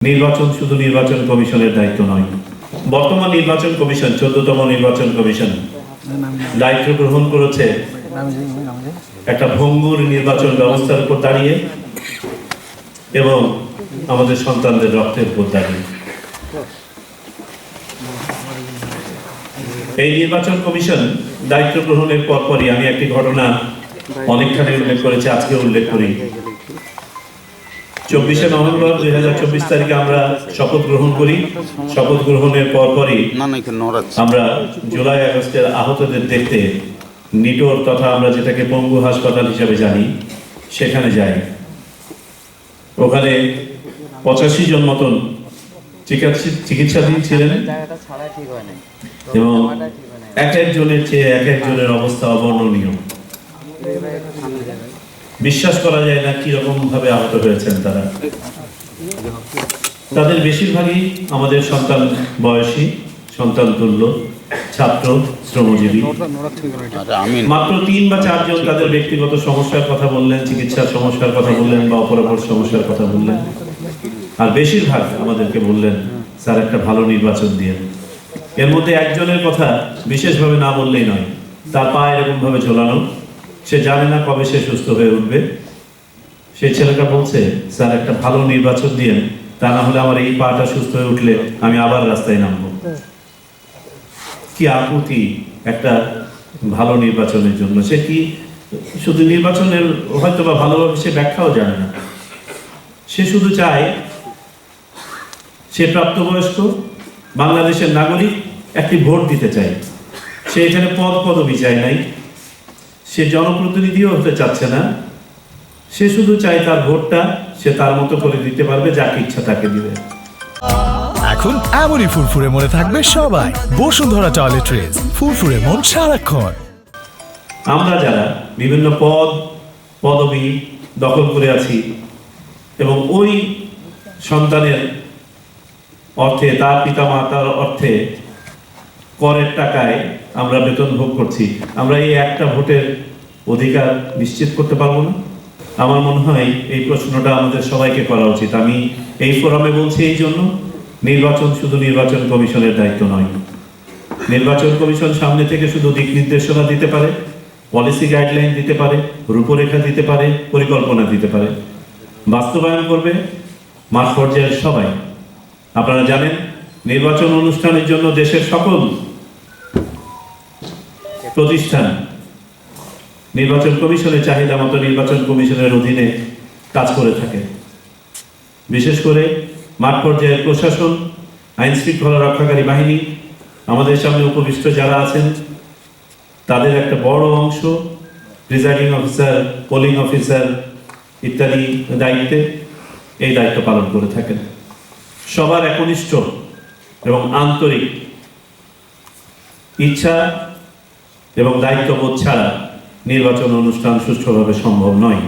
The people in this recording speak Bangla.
নির্বাচন শুধু নির্বাচন কমিশনের দায়িত্ব নয়। বর্তমান নির্বাচন কমিশন 14তম নির্বাচন কমিশন দায়িত্ব গ্রহণ করেছে একটা ভঙ্গুর নির্বাচন ব্যবস্থার উপর দাঁড়িয়ে এবং আমাদের সন্তানদের রক্তের উপর দাঁড়িয়ে। এই নির্বাচন কমিশন দায়িত্ব গ্রহণের পরপরই আমি একটি ঘটনা অনেকখানি উল্লেখ করেছি, আজকে উল্লেখ করি। 24শে নভেম্বর 2024 তারিখে আমরা শপথ গ্রহণ করি। শপথ গ্রহণের পরপরই আমরা জুলাই আগস্টের আহতদের দেখতে নিটোর তথা আমরা যেটাকে পঙ্গু হাসপাতাল হিসাবে জানি সেখানে যাই। ওখানে 85 জন মতন চিকিৎসাধীন ছিলেন এবং এক একজনের চেয়ে এক একজনের অবস্থা অবর্ণনীয়। বিশ্বাস করা যায় না কিরকম ভাবে আহত হয়েছেন তারা। তাদের বেশিরভাগই আমাদের সন্তান বয়সী, সন্তান তুল্য, ছাত্র, শ্রমজীবী। মাত্র 3 বা 4 জন তাদের ব্যক্তিগত সমস্যার কথা বললেন, চিকিৎসার সমস্যার কথা বললেন বা অপরাপর সমস্যার কথা বললেন। আর বেশিরভাগ আমাদেরকে বললেন, স্যার একটা ভালো নির্বাচন দিয়ে। এর মধ্যে একজনের কথা বিশেষভাবে না বললেই নয়। তার পা এরকম ভাবে ঝোলানো, সে জানে না কবে সে সুস্থ হয়ে উঠবে। সেই ছেলেটা বলছে, স্যার একটা ভালো নির্বাচন দিয়ে, তা না হলে আমার এই পাটা সুস্থ হয়ে উঠলে আমি আবার রাস্তায় নামবো। কি আকুতি একটা ভালো নির্বাচনের জন্য। সে কি শুধু নির্বাচনের হয়তো বা ভালোভাবে সে ব্যাখ্যাও জানে না। সে শুধু চায় সে প্রাপ্তবয়স্ক বাংলাদেশের নাগরিক, একটি ভোট দিতে চায়। সে এখানে পদবি চায় নাই, সে জনপ্রতিনিধিও হতে চাচ্ছে না। সে শুধু চায় তার ভোটটা সে তার মতো করে দিতে পারবে, যাকে ইচ্ছা তাকে দিবে। এখন এমনই ফুরফুরে মনে থাকবে সবাই। বসুন্ধরা টয়লেট্রিজ, ফুরফুরে মন সারাক্ষণ। আমরা যারা বিভিন্ন পদবি দখল করে আছি এবং ওই সন্তানের অর্থে, তার পিতা মাতার অর্থে, করের টাকায় আমরা বেতন ভোগ করছি, আমরা এই একটা ভোটের অধিকার নিশ্চিত করতে পারবো না? আমার মনে হয় এই প্রশ্নটা আমাদের সবাইকে করা উচিত। আমি এই ফোরামে বলছি এই জন্য, নির্বাচন শুধু নির্বাচন কমিশনের দায়িত্ব নয়। নির্বাচন কমিশন সামনে থেকে শুধু দিক নির্দেশনা দিতে পারে, পলিসি গাইডলাইন দিতে পারে, রূপরেখা দিতে পারে, পরিকল্পনা দিতে পারে। বাস্তবায়ন করবে মাঠ পর্যায়ের সবাই। আপনারা জানেন, নির্বাচন অনুষ্ঠানের জন্য দেশের সকল প্রতিষ্ঠান নির্বাচন কমিশনের চাহিদা মতো নির্বাচন কমিশনের অধীনে কাজ করে থাকে। বিশেষ করে মাঠ পর্যায়ের প্রশাসন, আইন শৃঙ্খলা রক্ষাকারী বাহিনী, আমাদের সামনে উপবিষ্ট যারা আছেন তাদের একটা বড় অংশ প্রিজাইডিং অফিসার, পোলিং অফিসার ইত্যাদি দায়িত্বে এই দায়িত্ব পালন করে থাকেন। সবার একনিষ্ঠ এবং আন্তরিক ইচ্ছা এবং দায়িত্ববোধ ছাড়া নির্বাচন অনুষ্ঠান সুষ্ঠুভাবে সম্ভব নয়।